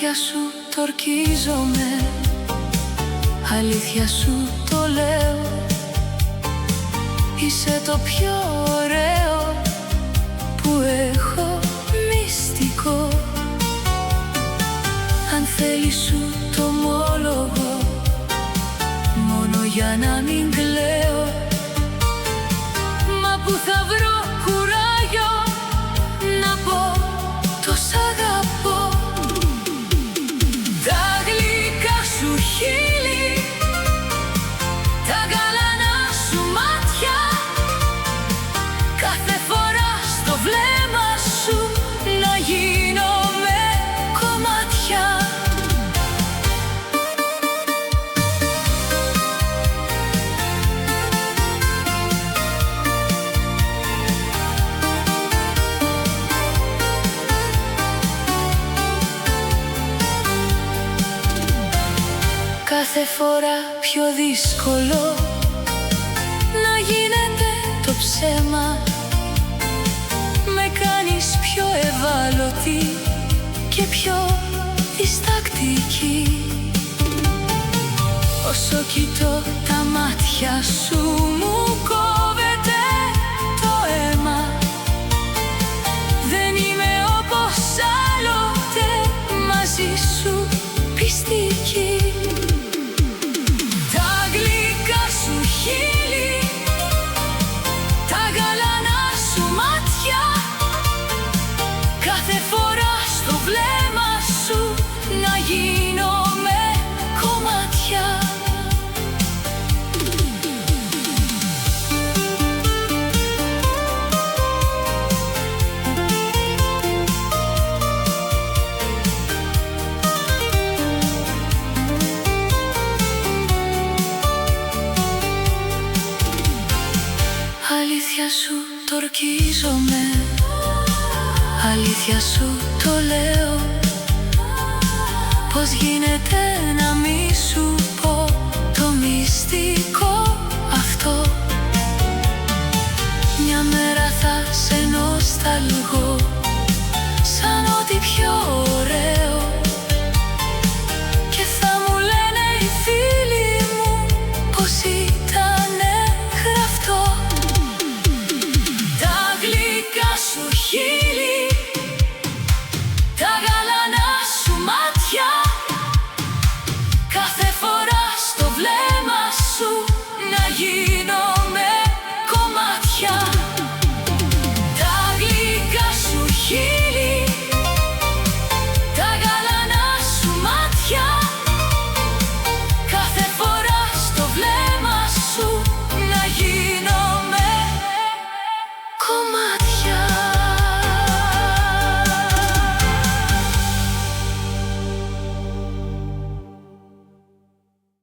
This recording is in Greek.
Αλήθεια σου το ορκίζομαι, αλήθεια σου το λέω. Είσαι το πιο ωραίο που έχω, μυστικό. Αν θέλεις σου το ομόλογο, μόνο για να μην κλαίω. Μα που θα βρω κουράγιο να πω το σ' αγαπώ. Τα γλυκά σου χείλη, τα γαλανά σου μάτια, κάθε φορά στο βλέμμα σου να γίνομαι κομμάτια. Κάθε φορά πιο δύσκολο να γίνεται το ψέμα. Με κάνεις πιο ευάλωτη και πιο διστακτική. Όσο κοιτώ τα μάτια σου μου κόβεται το αίμα. Δεν είμαι όπως άλλοτε μαζί σου πιστική. Κάθε φορά στο βλέμμα σου να γίνομαι κομμάτια. Αλήθεια σου το ορκίζομαι, αλήθεια σου το λέω. Πώς γίνεται να μη σου πω το μυστικό αυτό. Μια μέρα θα σε νοσταλώ